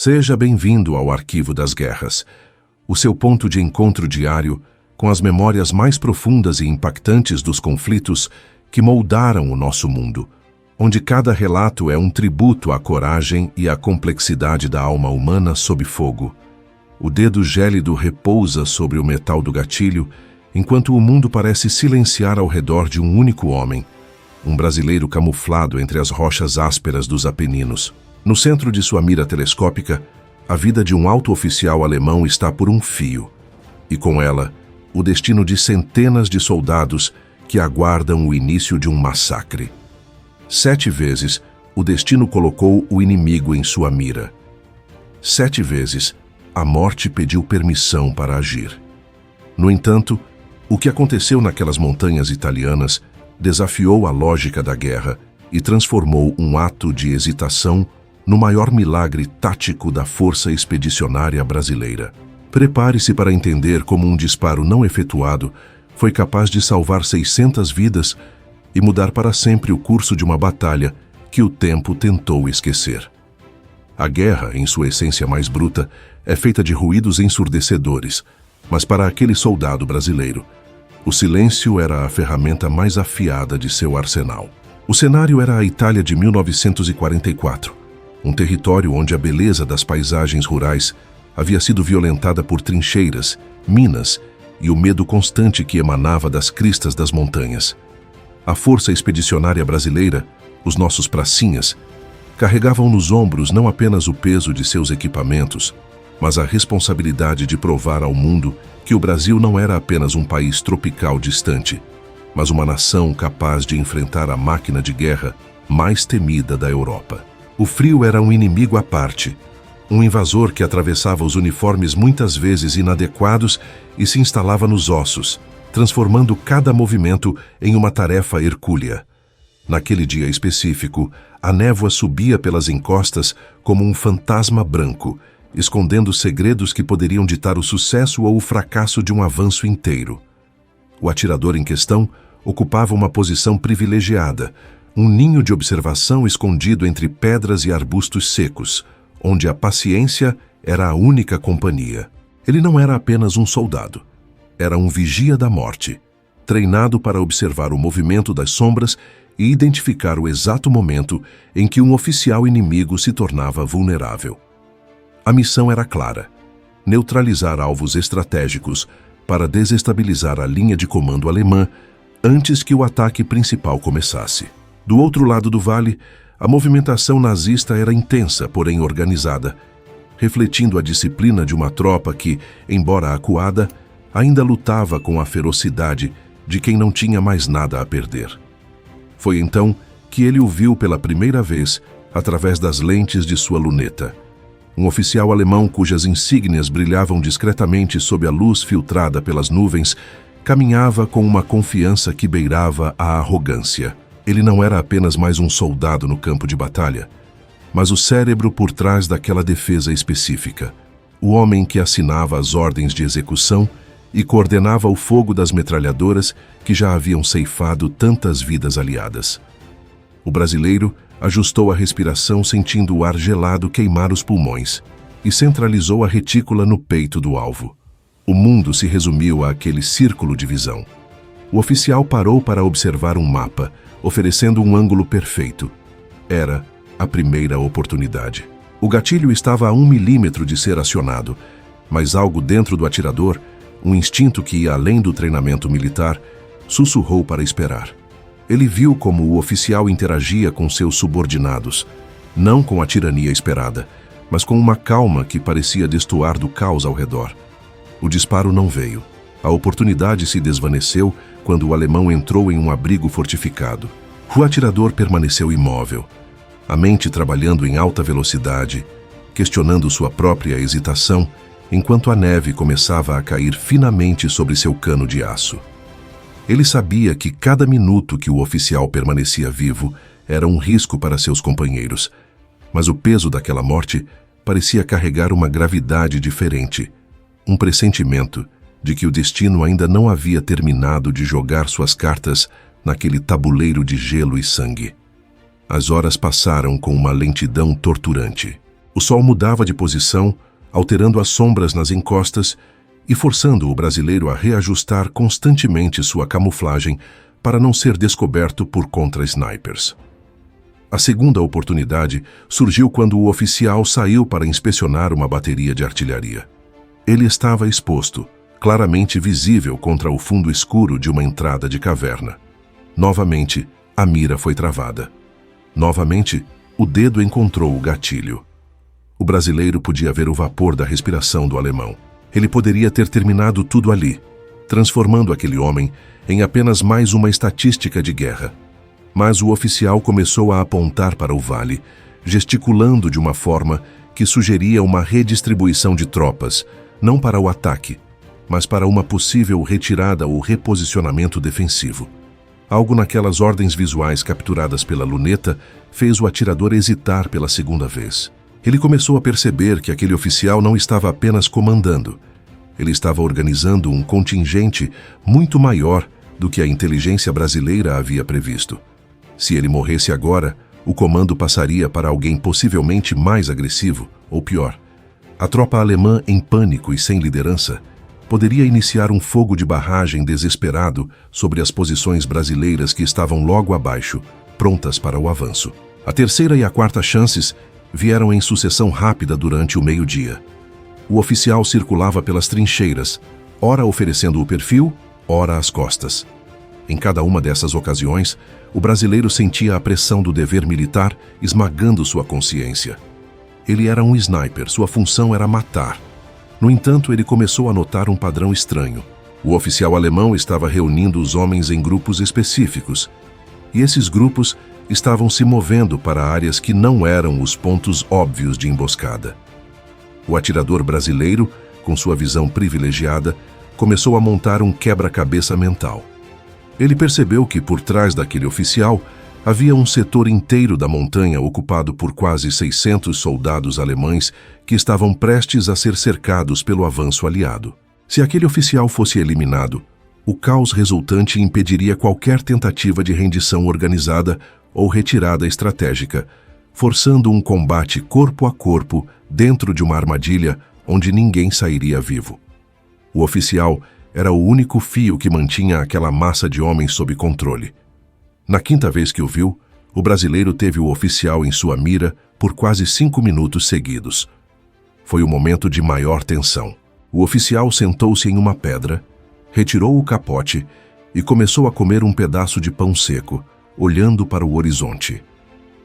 Seja bem-vindo ao Arquivo das Guerras, o seu ponto de encontro diário com as memórias mais profundas e impactantes dos conflitos que moldaram o nosso mundo, onde cada relato é um tributo à coragem e à complexidade da alma humana sob fogo. O dedo gélido repousa sobre o metal do gatilho, enquanto o mundo parece silenciar ao redor de um único homem, um brasileiro camuflado entre as rochas ásperas dos Apeninos. No centro de sua mira telescópica, a vida de um alto oficial alemão está por um fio, e com ela, o destino de centenas de soldados que aguardam o início de um massacre. 7 vezes, o destino colocou o inimigo em sua mira. 7 vezes, a morte pediu permissão para agir. No entanto, o que aconteceu naquelas montanhas italianas desafiou a lógica da guerra e transformou um ato de hesitação no maior milagre tático da Força Expedicionária Brasileira. Prepare-se para entender como um disparo não efetuado foi capaz de salvar 600 vidas e mudar para sempre o curso de uma batalha que o tempo tentou esquecer. A guerra, em sua essência mais bruta, é feita de ruídos ensurdecedores, mas para aquele soldado brasileiro, o silêncio era a ferramenta mais afiada de seu arsenal. O cenário era a Itália de 1944, um território onde a beleza das paisagens rurais havia sido violentada por trincheiras, minas e o medo constante que emanava das cristas das montanhas. A Força Expedicionária Brasileira, os nossos pracinhas, carregavam nos ombros não apenas o peso de seus equipamentos, mas a responsabilidade de provar ao mundo que o Brasil não era apenas um país tropical distante, mas uma nação capaz de enfrentar a máquina de guerra mais temida da Europa. O frio era um inimigo à parte, um invasor que atravessava os uniformes muitas vezes inadequados e se instalava nos ossos, transformando cada movimento em uma tarefa hercúlea. Naquele dia específico, a névoa subia pelas encostas como um fantasma branco, escondendo segredos que poderiam ditar o sucesso ou o fracasso de um avanço inteiro. O atirador em questão ocupava uma posição privilegiada, um ninho de observação escondido entre pedras e arbustos secos, onde a paciência era a única companhia. Ele não era apenas um soldado, era um vigia da morte, treinado para observar o movimento das sombras e identificar o exato momento em que um oficial inimigo se tornava vulnerável. A missão era clara: neutralizar alvos estratégicos para desestabilizar a linha de comando alemã antes que o ataque principal começasse. Do outro lado do vale, a movimentação nazista era intensa, porém organizada, refletindo a disciplina de uma tropa que, embora acuada, ainda lutava com a ferocidade de quem não tinha mais nada a perder. Foi então que ele o viu pela primeira vez através das lentes de sua luneta. Um oficial alemão cujas insígnias brilhavam discretamente sob a luz filtrada pelas nuvens caminhava com uma confiança que beirava a arrogância. Ele não era apenas mais um soldado no campo de batalha, mas o cérebro por trás daquela defesa específica, o homem que assinava as ordens de execução e coordenava o fogo das metralhadoras que já haviam ceifado tantas vidas aliadas. O brasileiro ajustou a respiração sentindo o ar gelado queimar os pulmões e centralizou a retícula no peito do alvo. O mundo se resumiu àquele círculo de visão. O oficial parou para observar um mapa, oferecendo um ângulo perfeito. Era a primeira oportunidade. O gatilho estava a 1 milímetro de ser acionado, mas algo dentro do atirador, um instinto que ia além do treinamento militar, sussurrou para esperar. Ele viu como o oficial interagia com seus subordinados, não com a tirania esperada, mas com uma calma que parecia destoar do caos ao redor. O disparo não veio. A oportunidade se desvaneceu quando o alemão entrou em um abrigo fortificado. O atirador permaneceu imóvel, a mente trabalhando em alta velocidade, questionando sua própria hesitação, enquanto a neve começava a cair finamente sobre seu cano de aço. Ele sabia que cada minuto que o oficial permanecia vivo era um risco para seus companheiros, mas o peso daquela morte parecia carregar uma gravidade diferente, um pressentimento de que o destino ainda não havia terminado de jogar suas cartas naquele tabuleiro de gelo e sangue. As horas passaram com uma lentidão torturante. O sol mudava de posição, alterando as sombras nas encostas e forçando o brasileiro a reajustar constantemente sua camuflagem para não ser descoberto por contra-snipers. A segunda oportunidade surgiu quando o oficial saiu para inspecionar uma bateria de artilharia. Ele estava exposto, claramente visível contra o fundo escuro de uma entrada de caverna. Novamente, a mira foi travada. Novamente, o dedo encontrou o gatilho. O brasileiro podia ver o vapor da respiração do alemão. Ele poderia ter terminado tudo ali, transformando aquele homem em apenas mais uma estatística de guerra. Mas o oficial começou a apontar para o vale, gesticulando de uma forma que sugeria uma redistribuição de tropas, não para o ataque, mas para uma possível retirada ou reposicionamento defensivo. Algo naquelas ordens visuais capturadas pela luneta fez o atirador hesitar pela segunda vez. Ele começou a perceber que aquele oficial não estava apenas comandando. Ele estava organizando um contingente muito maior do que a inteligência brasileira havia previsto. Se ele morresse agora, o comando passaria para alguém possivelmente mais agressivo, ou pior. A tropa alemã, em pânico e sem liderança, poderia iniciar um fogo de barragem desesperado sobre as posições brasileiras que estavam logo abaixo, prontas para o avanço. A terceira e a quarta chances vieram em sucessão rápida durante o meio-dia. O oficial circulava pelas trincheiras, ora oferecendo o perfil, ora as costas. Em cada uma dessas ocasiões, o brasileiro sentia a pressão do dever militar esmagando sua consciência. Ele era um sniper, sua função era matar. No entanto, ele começou a notar um padrão estranho. O oficial alemão estava reunindo os homens em grupos específicos, e esses grupos estavam se movendo para áreas que não eram os pontos óbvios de emboscada. O atirador brasileiro, com sua visão privilegiada, começou a montar um quebra-cabeça mental. Ele percebeu que, por trás daquele oficial, havia um setor inteiro da montanha ocupado por quase 600 soldados alemães que estavam prestes a ser cercados pelo avanço aliado. Se aquele oficial fosse eliminado, o caos resultante impediria qualquer tentativa de rendição organizada ou retirada estratégica, forçando um combate corpo a corpo dentro de uma armadilha onde ninguém sairia vivo. O oficial era o único fio que mantinha aquela massa de homens sob controle. Na quinta vez que o viu, o brasileiro teve o oficial em sua mira por quase 5 minutos seguidos. Foi o momento de maior tensão. O oficial sentou-se em uma pedra, retirou o capote e começou a comer um pedaço de pão seco, olhando para o horizonte.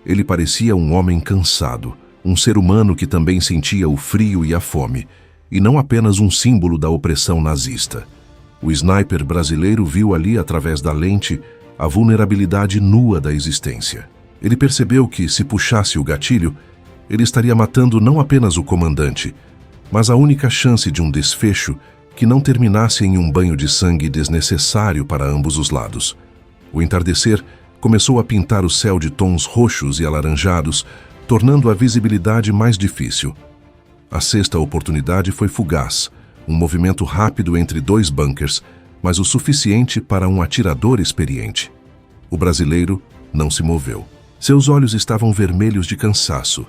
Ele parecia um homem cansado, um ser humano que também sentia o frio e a fome, e não apenas um símbolo da opressão nazista. O sniper brasileiro viu ali, através da lente, a vulnerabilidade nua da existência. Ele percebeu que, se puxasse o gatilho, ele estaria matando não apenas o comandante, mas a única chance de um desfecho que não terminasse em um banho de sangue desnecessário para ambos os lados. O entardecer começou a pintar o céu de tons roxos e alaranjados, tornando a visibilidade mais difícil. A sexta oportunidade foi fugaz, um movimento rápido entre 2 bunkers, mas o suficiente para um atirador experiente. O brasileiro não se moveu. Seus olhos estavam vermelhos de cansaço.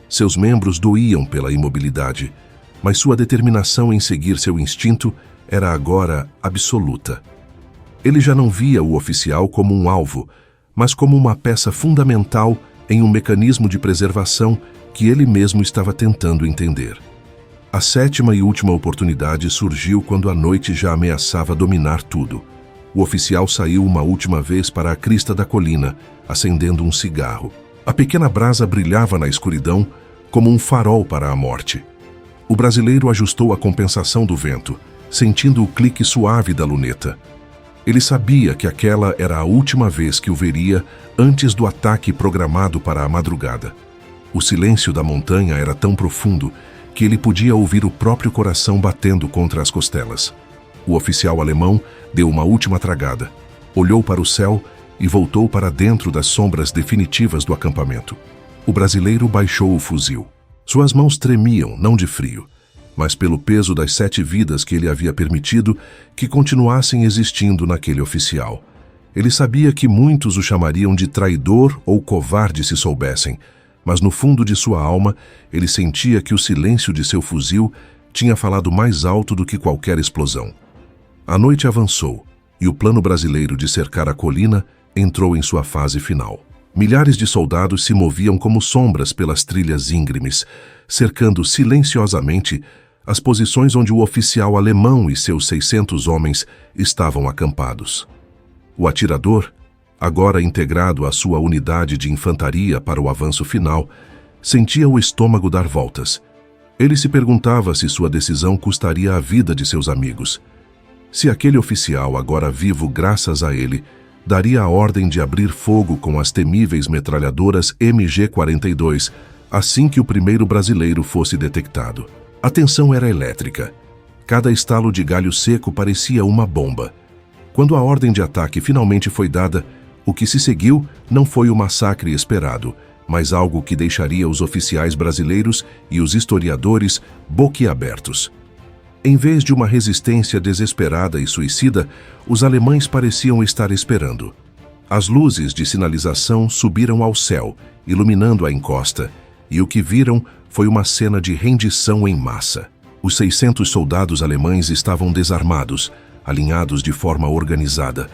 Seus membros doíam pela imobilidade, mas sua determinação em seguir seu instinto era agora absoluta. Ele já não via o oficial como um alvo, mas como uma peça fundamental em um mecanismo de preservação que ele mesmo estava tentando entender. A sétima e última oportunidade surgiu quando a noite já ameaçava dominar tudo. O oficial saiu uma última vez para a crista da colina, acendendo um cigarro. A pequena brasa brilhava na escuridão como um farol para a morte. O brasileiro ajustou a compensação do vento, sentindo o clique suave da luneta. Ele sabia que aquela era a última vez que o veria antes do ataque programado para a madrugada. O silêncio da montanha era tão profundo que ele podia ouvir o próprio coração batendo contra as costelas. O oficial alemão deu uma última tragada, olhou para o céu e voltou para dentro das sombras definitivas do acampamento. O brasileiro baixou o fuzil. Suas mãos tremiam, não de frio, mas pelo peso das 7 vidas que ele havia permitido que continuassem existindo naquele oficial. Ele sabia que muitos o chamariam de traidor ou covarde se soubessem, Mas no fundo de sua alma, ele sentia que o silêncio de seu fuzil tinha falado mais alto do que qualquer explosão. A noite avançou e o plano brasileiro de cercar a colina entrou em sua fase final. Milhares de soldados se moviam como sombras pelas trilhas íngremes, cercando silenciosamente as posições onde o oficial alemão e seus 600 homens estavam acampados. O atirador, agora integrado à sua unidade de infantaria para o avanço final, sentia o estômago dar voltas. Ele se perguntava se sua decisão custaria a vida de seus amigos. Se aquele oficial, agora vivo graças a ele, daria a ordem de abrir fogo com as temíveis metralhadoras MG-42 assim que o primeiro brasileiro fosse detectado. A tensão era elétrica. Cada estalo de galho seco parecia uma bomba. Quando a ordem de ataque finalmente foi dada, o que se seguiu não foi o massacre esperado, mas algo que deixaria os oficiais brasileiros e os historiadores boquiabertos. Em vez de uma resistência desesperada e suicida, os alemães pareciam estar esperando. As luzes de sinalização subiram ao céu, iluminando a encosta, e o que viram foi uma cena de rendição em massa. Os 600 soldados alemães estavam desarmados, alinhados de forma organizada,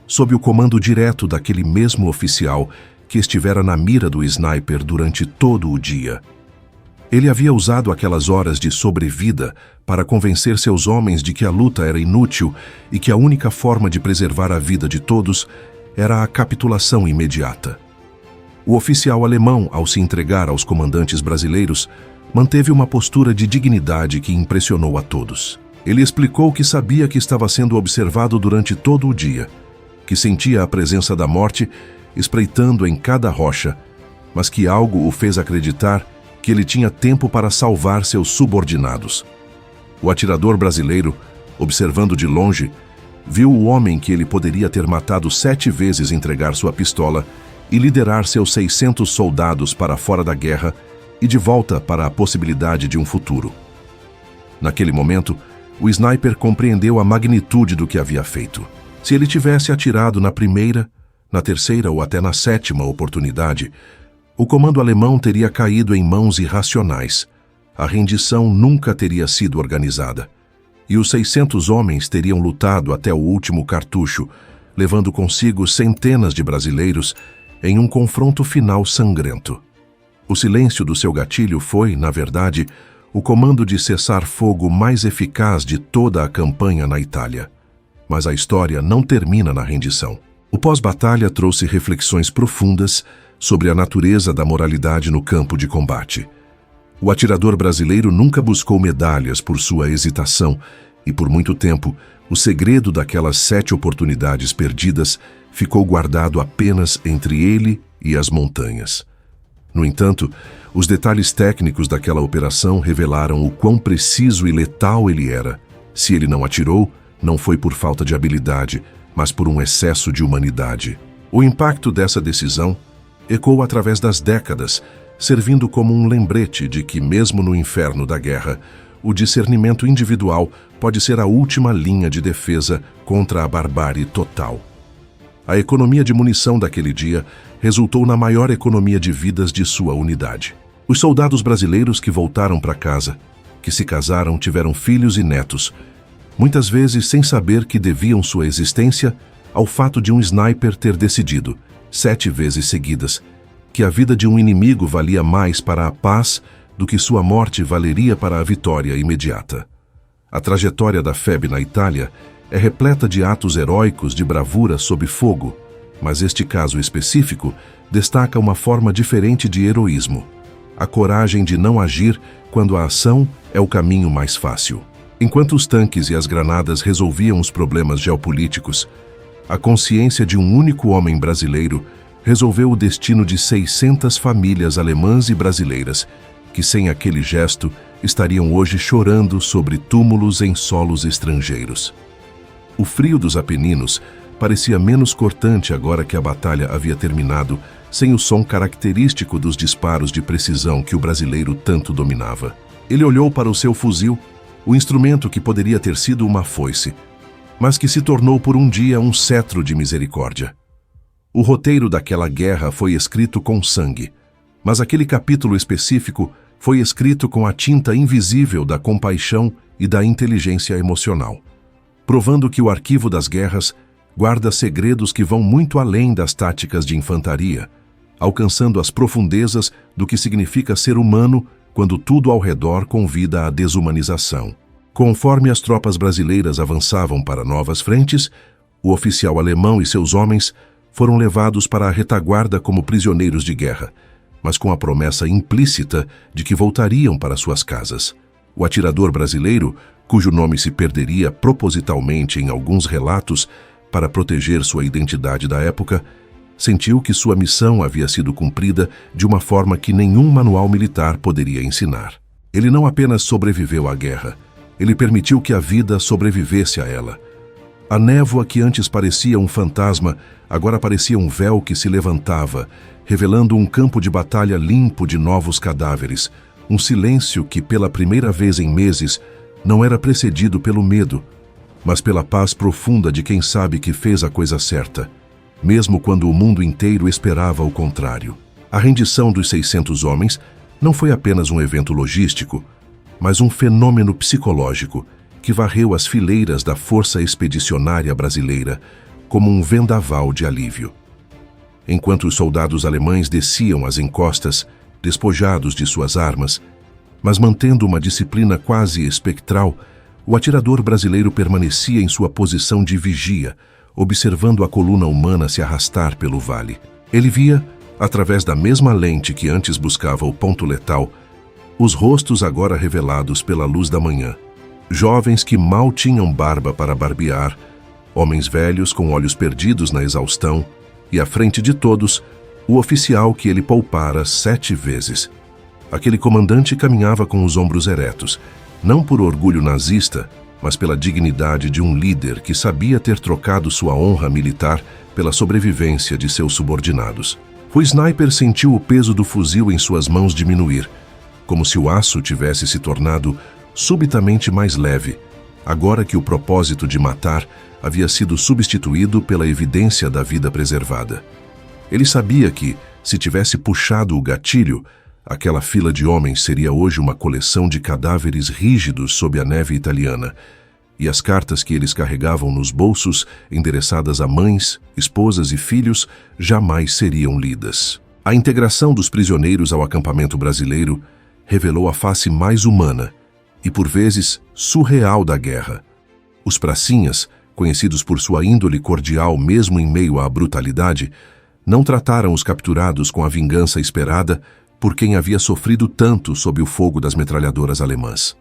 sob o comando direto daquele mesmo oficial que estivera na mira do sniper durante todo o dia. Ele havia usado aquelas horas de sobrevida para convencer seus homens de que a luta era inútil e que a única forma de preservar a vida de todos era a capitulação imediata. O oficial alemão, ao se entregar aos comandantes brasileiros, manteve uma postura de dignidade que impressionou a todos. Ele explicou que sabia que estava sendo observado durante todo o dia, que sentia a presença da morte espreitando em cada rocha, mas que algo o fez acreditar que ele tinha tempo para salvar seus subordinados. O atirador brasileiro, observando de longe, viu o homem que ele poderia ter matado 7 vezes entregar sua pistola e liderar seus 600 soldados para fora da guerra e de volta para a possibilidade de um futuro. Naquele momento, o sniper compreendeu a magnitude do que havia feito. Se ele tivesse atirado na primeira, na terceira ou até na 7ª oportunidade, o comando alemão teria caído em mãos irracionais. A rendição nunca teria sido organizada. E os 600 homens teriam lutado até o último cartucho, levando consigo centenas de brasileiros em um confronto final sangrento. O silêncio do seu gatilho foi, na verdade, o comando de cessar-fogo mais eficaz de toda a campanha na Itália. Mas a história não termina na rendição. O pós-batalha trouxe reflexões profundas sobre a natureza da moralidade no campo de combate. O atirador brasileiro nunca buscou medalhas por sua hesitação e, por muito tempo, o segredo daquelas 7 oportunidades perdidas ficou guardado apenas entre ele e as montanhas. No entanto, os detalhes técnicos daquela operação revelaram o quão preciso e letal ele era. Se ele não atirou, não foi por falta de habilidade, mas por um excesso de humanidade. O impacto dessa decisão ecoou através das décadas, servindo como um lembrete de que, mesmo no inferno da guerra, o discernimento individual pode ser a última linha de defesa contra a barbárie total. A economia de munição daquele dia resultou na maior economia de vidas de sua unidade. Os soldados brasileiros que voltaram para casa, que se casaram, tiveram filhos e netos, muitas vezes sem saber que deviam sua existência ao fato de um sniper ter decidido, 7 vezes seguidas, que a vida de um inimigo valia mais para a paz do que sua morte valeria para a vitória imediata. A trajetória da FEB na Itália é repleta de atos heróicos de bravura sob fogo, mas este caso específico destaca uma forma diferente de heroísmo: a coragem de não agir quando a ação é o caminho mais fácil. Enquanto os tanques e as granadas resolviam os problemas geopolíticos, a consciência de um único homem brasileiro resolveu o destino de 600 famílias alemãs e brasileiras, que sem aquele gesto estariam hoje chorando sobre túmulos em solos estrangeiros. O frio dos Apeninos parecia menos cortante agora que a batalha havia terminado, sem o som característico dos disparos de precisão que o brasileiro tanto dominava. Ele olhou para o seu fuzil, o instrumento que poderia ter sido uma foice, mas que se tornou por um dia um cetro de misericórdia. O roteiro daquela guerra foi escrito com sangue, Mas aquele capítulo específico foi escrito com a tinta invisível da compaixão e da inteligência emocional, provando que o arquivo das guerras guarda segredos que vão muito além das táticas de infantaria, alcançando as profundezas do que significa ser humano quando tudo ao redor convida à desumanização. Conforme as tropas brasileiras avançavam para novas frentes, o oficial alemão e seus homens foram levados para a retaguarda como prisioneiros de guerra, mas com a promessa implícita de que voltariam para suas casas. O atirador brasileiro, cujo nome se perderia propositalmente em alguns relatos para proteger sua identidade da época, sentiu que sua missão havia sido cumprida de uma forma que nenhum manual militar poderia ensinar. Ele não apenas sobreviveu à guerra, ele permitiu que a vida sobrevivesse a ela. A névoa que antes parecia um fantasma, agora parecia um véu que se levantava, revelando um campo de batalha limpo de novos cadáveres, um silêncio que, pela primeira vez em meses, não era precedido pelo medo, mas pela paz profunda de quem sabe que fez a coisa certa, mesmo quando o mundo inteiro esperava o contrário. A rendição dos 600 homens não foi apenas um evento logístico, mas um fenômeno psicológico que varreu as fileiras da Força Expedicionária Brasileira como um vendaval de alívio. Enquanto os soldados alemães desciam as encostas, despojados de suas armas, mas mantendo uma disciplina quase espectral, o atirador brasileiro permanecia em sua posição de vigia, observando a coluna humana se arrastar pelo vale. Ele via, através da mesma lente que antes buscava o ponto letal, os rostos agora revelados pela luz da manhã. Jovens que mal tinham barba para barbear, homens velhos com olhos perdidos na exaustão, e à frente de todos, o oficial que ele poupara 7 vezes. Aquele comandante caminhava com os ombros eretos, não por orgulho nazista, mas pela dignidade de um líder que sabia ter trocado sua honra militar pela sobrevivência de seus subordinados. O sniper sentiu o peso do fuzil em suas mãos diminuir, como se o aço tivesse se tornado subitamente mais leve, agora que o propósito de matar havia sido substituído pela evidência da vida preservada. Ele sabia que, se tivesse puxado o gatilho, aquela fila de homens seria hoje uma coleção de cadáveres rígidos sob a neve italiana, e as cartas que eles carregavam nos bolsos, endereçadas a mães, esposas e filhos, jamais seriam lidas. A integração dos prisioneiros ao acampamento brasileiro revelou a face mais humana e, por vezes, surreal da guerra. Os pracinhas, conhecidos por sua índole cordial mesmo em meio à brutalidade, não trataram os capturados com a vingança esperada por quem havia sofrido tanto sob o fogo das metralhadoras alemãs.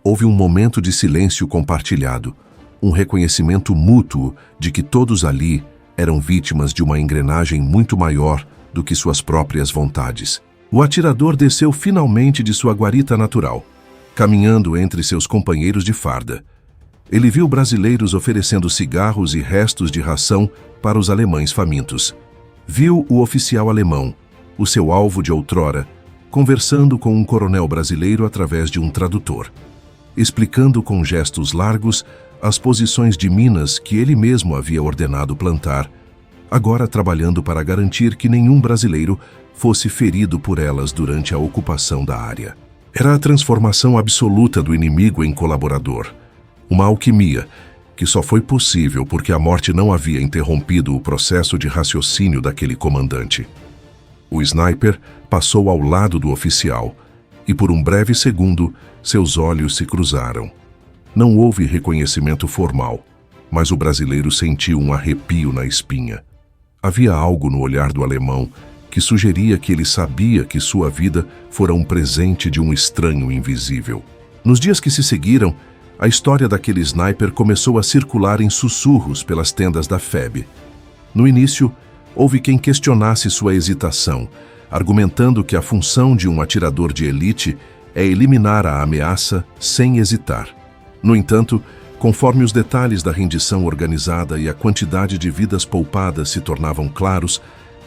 Houve um momento de silêncio compartilhado, um reconhecimento mútuo de que todos ali eram vítimas de uma engrenagem muito maior do que suas próprias vontades. O atirador desceu finalmente de sua guarita natural, caminhando entre seus companheiros de farda. Ele viu brasileiros oferecendo cigarros e restos de ração para os alemães famintos. Viu o oficial alemão, o seu alvo de outrora, conversando com um coronel brasileiro através de um tradutor, explicando com gestos largos as posições de minas que ele mesmo havia ordenado plantar, agora trabalhando para garantir que nenhum brasileiro fosse ferido por elas durante a ocupação da área. Era a transformação absoluta do inimigo em colaborador, uma alquimia que só foi possível porque a morte não havia interrompido o processo de raciocínio daquele comandante. O sniper passou ao lado do oficial e, por um breve segundo, seus olhos se cruzaram. Não houve reconhecimento formal, mas o brasileiro sentiu um arrepio na espinha. Havia algo no olhar do alemão que sugeria que ele sabia que sua vida fora um presente de um estranho invisível. Nos dias que se seguiram, a história daquele sniper começou a circular em sussurros pelas tendas da FEB. No início, houve quem questionasse sua hesitação, argumentando que a função de um atirador de elite é eliminar a ameaça sem hesitar. No entanto, conforme os detalhes da rendição organizada e a quantidade de vidas poupadas se tornavam claros,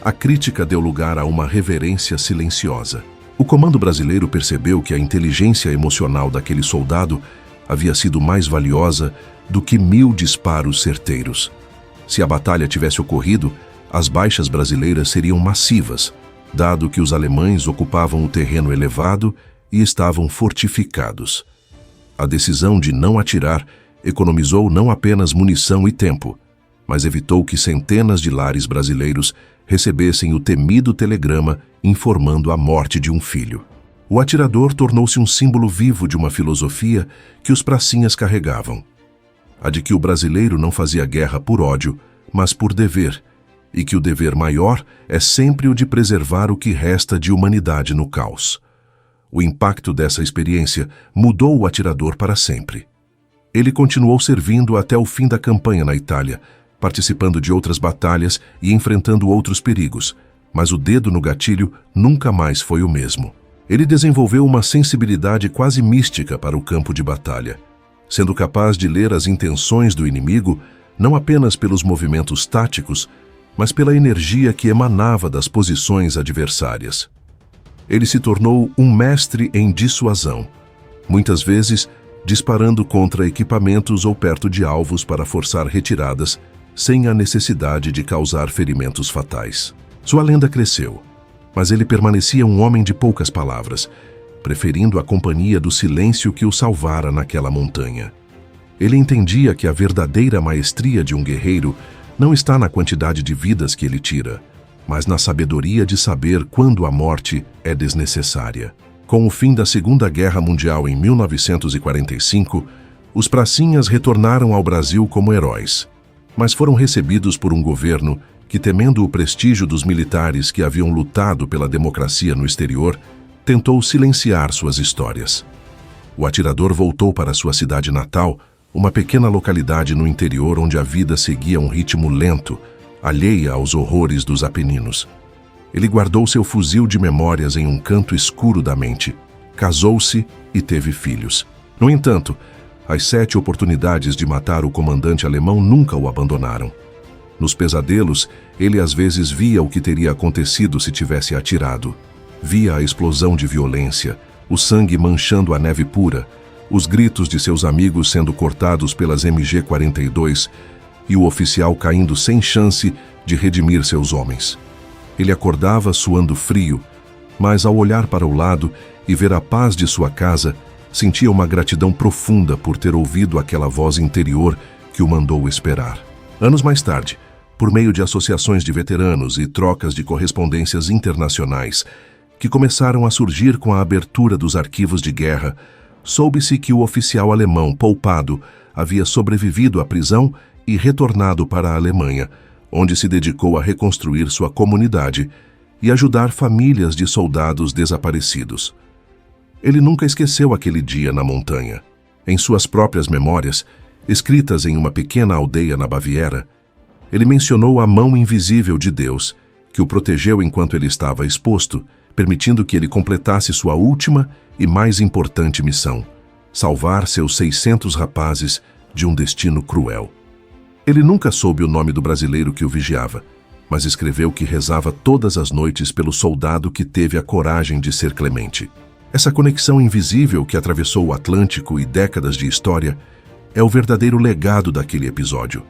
a crítica deu lugar a uma reverência silenciosa. O comando brasileiro percebeu que a inteligência emocional daquele soldado havia sido mais valiosa do que 1000 disparos certeiros. Se a batalha tivesse ocorrido, as baixas brasileiras seriam massivas, dado que os alemães ocupavam o terreno elevado e estavam fortificados. A decisão de não atirar economizou não apenas munição e tempo, mas evitou que centenas de lares brasileiros recebessem o temido telegrama informando a morte de um filho. O atirador tornou-se um símbolo vivo de uma filosofia que os pracinhas carregavam: a de que o brasileiro não fazia guerra por ódio, mas por dever, e que o dever maior é sempre o de preservar o que resta de humanidade no caos. O impacto dessa experiência mudou o atirador para sempre. Ele continuou servindo até o fim da campanha na Itália, participando de outras batalhas e enfrentando outros perigos, mas o dedo no gatilho nunca mais foi o mesmo. Ele desenvolveu uma sensibilidade quase mística para o campo de batalha, sendo capaz de ler as intenções do inimigo não apenas pelos movimentos táticos, mas pela energia que emanava das posições adversárias. Ele se tornou um mestre em dissuasão, muitas vezes disparando contra equipamentos ou perto de alvos para forçar retiradas, sem a necessidade de causar ferimentos fatais. Sua lenda cresceu, mas ele permanecia um homem de poucas palavras, preferindo a companhia do silêncio que o salvara naquela montanha. Ele entendia que a verdadeira maestria de um guerreiro não está na quantidade de vidas que ele tira, mas na sabedoria de saber quando a morte é desnecessária. Com o fim da Segunda Guerra Mundial em 1945, os pracinhas retornaram ao Brasil como heróis, mas foram recebidos por um governo que, temendo o prestígio dos militares que haviam lutado pela democracia no exterior, tentou silenciar suas histórias. O atirador voltou para sua cidade natal, uma pequena localidade no interior onde a vida seguia um ritmo lento, alheia aos horrores dos Apeninos. Ele guardou seu fuzil de memórias em um canto escuro da mente, casou-se e teve filhos. No entanto, as 7 oportunidades de matar o comandante alemão nunca o abandonaram. Nos pesadelos, ele às vezes via o que teria acontecido se tivesse atirado. Via a explosão de violência, o sangue manchando a neve pura, os gritos de seus amigos sendo cortados pelas MG-42 e o oficial caindo sem chance de redimir seus homens. Ele acordava suando frio, mas ao olhar para o lado e ver a paz de sua casa, sentia uma gratidão profunda por ter ouvido aquela voz interior que o mandou esperar. Anos mais tarde, por meio de associações de veteranos e trocas de correspondências internacionais, que começaram a surgir com a abertura dos arquivos de guerra, soube-se que o oficial alemão poupado havia sobrevivido à prisão e retornado para a Alemanha, onde se dedicou a reconstruir sua comunidade e ajudar famílias de soldados desaparecidos. Ele nunca esqueceu aquele dia na montanha. Em suas próprias memórias, escritas em uma pequena aldeia na Baviera, ele mencionou a mão invisível de Deus, que o protegeu enquanto ele estava exposto, permitindo que ele completasse sua última e mais importante missão: salvar seus 600 rapazes de um destino cruel. Ele nunca soube o nome do brasileiro que o vigiava, mas escreveu que rezava todas as noites pelo soldado que teve a coragem de ser clemente. Essa conexão invisível que atravessou o Atlântico e décadas de história é o verdadeiro legado daquele episódio.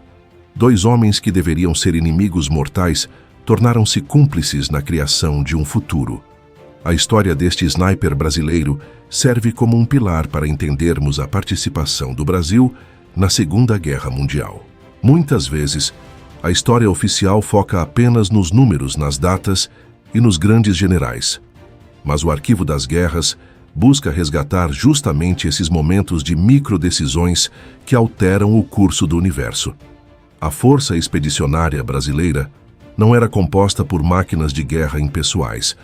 2 homens que deveriam ser inimigos mortais tornaram-se cúmplices na criação de um futuro. A história deste sniper brasileiro serve como um pilar para entendermos a participação do Brasil na Segunda Guerra Mundial. Muitas vezes, a história oficial foca apenas nos números, nas datas e nos grandes generais. Mas o Arquivo das Guerras busca resgatar justamente esses momentos de microdecisões que alteram o curso do universo. A Força Expedicionária Brasileira não era composta por máquinas de guerra impessoais,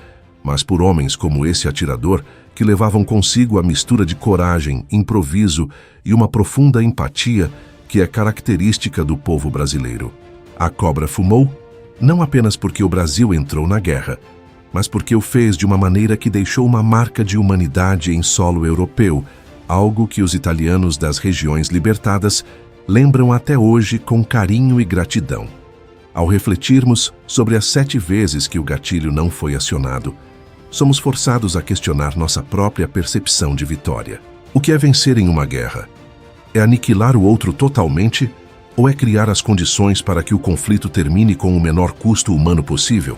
mas por homens como esse atirador que levavam consigo a mistura de coragem, improviso e uma profunda empatia que é característica do povo brasileiro. A cobra fumou, não apenas porque o Brasil entrou na guerra, mas porque o fez de uma maneira que deixou uma marca de humanidade em solo europeu, algo que os italianos das regiões libertadas lembram até hoje com carinho e gratidão. Ao refletirmos sobre as 7 vezes que o gatilho não foi acionado, somos forçados a questionar nossa própria percepção de vitória. O que é vencer em uma guerra? É aniquilar o outro totalmente ou é criar as condições para que o conflito termine com o menor custo humano possível?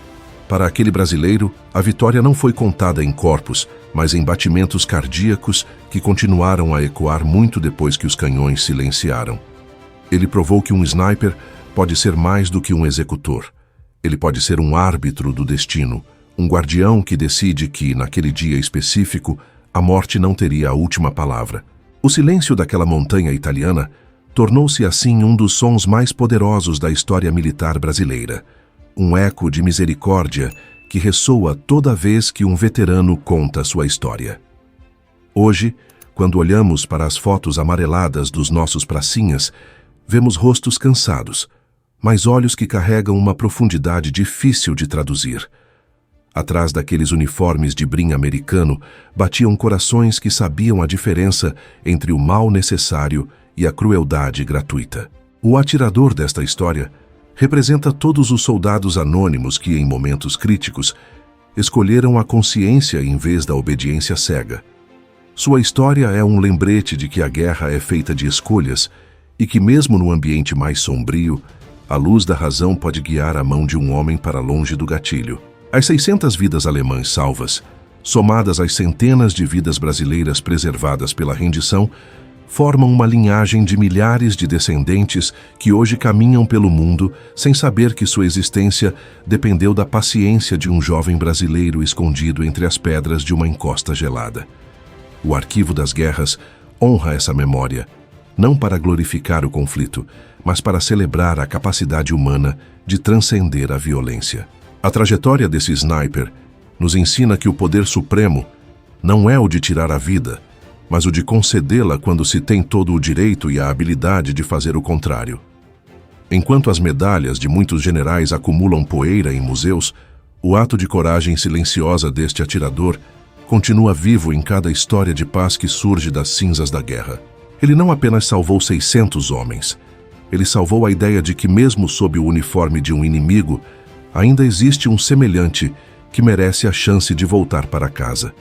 Para aquele brasileiro, a vitória não foi contada em corpos, mas em batimentos cardíacos que continuaram a ecoar muito depois que os canhões silenciaram. Ele provou que um sniper pode ser mais do que um executor. Ele pode ser um árbitro do destino, um guardião que decide que, naquele dia específico, a morte não teria a última palavra. O silêncio daquela montanha italiana tornou-se assim um dos sons mais poderosos da história militar brasileira. Um eco de misericórdia que ressoa toda vez que um veterano conta sua história. Hoje, quando olhamos para as fotos amareladas dos nossos pracinhas, vemos rostos cansados, mas olhos que carregam uma profundidade difícil de traduzir. Atrás daqueles uniformes de brim americano batiam corações que sabiam a diferença entre o mal necessário e a crueldade gratuita. O atirador desta história representa todos os soldados anônimos que, em momentos críticos, escolheram a consciência em vez da obediência cega. Sua história é um lembrete de que a guerra é feita de escolhas e que, mesmo no ambiente mais sombrio, a luz da razão pode guiar a mão de um homem para longe do gatilho. As 600 vidas alemãs salvas, somadas às centenas de vidas brasileiras preservadas pela rendição, formam uma linhagem de milhares de descendentes que hoje caminham pelo mundo sem saber que sua existência dependeu da paciência de um jovem brasileiro escondido entre as pedras de uma encosta gelada. O Arquivo das Guerras honra essa memória, não para glorificar o conflito, mas para celebrar a capacidade humana de transcender a violência. A trajetória desse sniper nos ensina que o poder supremo não é o de tirar a vida, mas o de concedê-la quando se tem todo o direito e a habilidade de fazer o contrário. Enquanto as medalhas de muitos generais acumulam poeira em museus, o ato de coragem silenciosa deste atirador continua vivo em cada história de paz que surge das cinzas da guerra. Ele não apenas salvou 600 homens, ele salvou a ideia de que, mesmo sob o uniforme de um inimigo, ainda existe um semelhante que merece a chance de voltar para casa.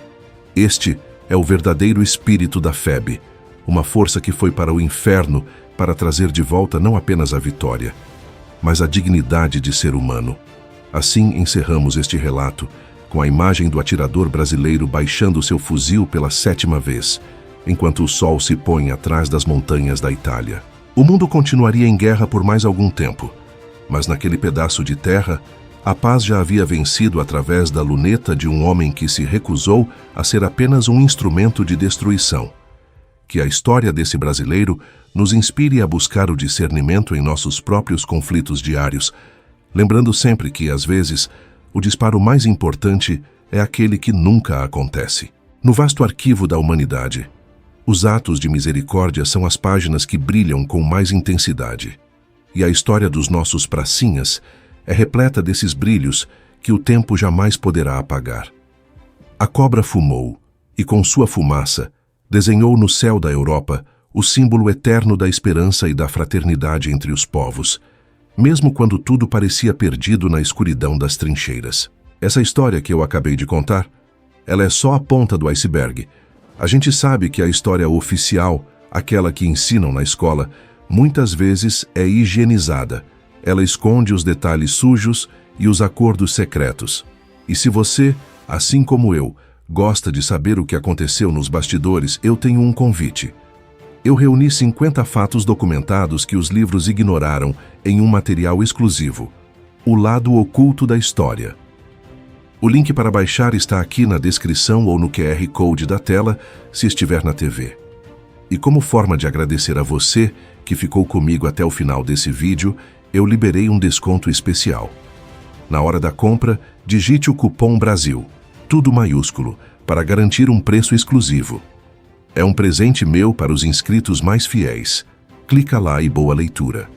Este é o verdadeiro espírito da FEB, uma força que foi para o inferno para trazer de volta não apenas a vitória, mas a dignidade de ser humano. Assim encerramos este relato, com a imagem do atirador brasileiro baixando seu fuzil pela 7ª vez, enquanto o sol se põe atrás das montanhas da Itália. O mundo continuaria em guerra por mais algum tempo, mas naquele pedaço de terra, a paz já havia vencido através da luneta de um homem que se recusou a ser apenas um instrumento de destruição. Que a história desse brasileiro nos inspire a buscar o discernimento em nossos próprios conflitos diários, lembrando sempre que, às vezes, o disparo mais importante é aquele que nunca acontece. No vasto arquivo da humanidade, os atos de misericórdia são as páginas que brilham com mais intensidade. E a história dos nossos pracinhas é repleta desses brilhos que o tempo jamais poderá apagar. A cobra fumou, e com sua fumaça, desenhou no céu da Europa o símbolo eterno da esperança e da fraternidade entre os povos, mesmo quando tudo parecia perdido na escuridão das trincheiras. Essa história que eu acabei de contar, ela é só a ponta do iceberg. A gente sabe que a história oficial, aquela que ensinam na escola, muitas vezes é higienizada. Ela esconde os detalhes sujos e os acordos secretos. E se você, assim como eu, gosta de saber o que aconteceu nos bastidores, eu tenho um convite. Eu reuni 50 fatos documentados que os livros ignoraram em um material exclusivo, O Lado Oculto da História. O link para baixar está aqui na descrição ou no QR Code da tela, se estiver na TV. E como forma de agradecer a você que ficou comigo até o final desse vídeo, eu liberei um desconto especial. Na hora da compra, digite o cupom BRASIL, tudo maiúsculo, para garantir um preço exclusivo. É um presente meu para os inscritos mais fiéis. Clica lá e boa leitura.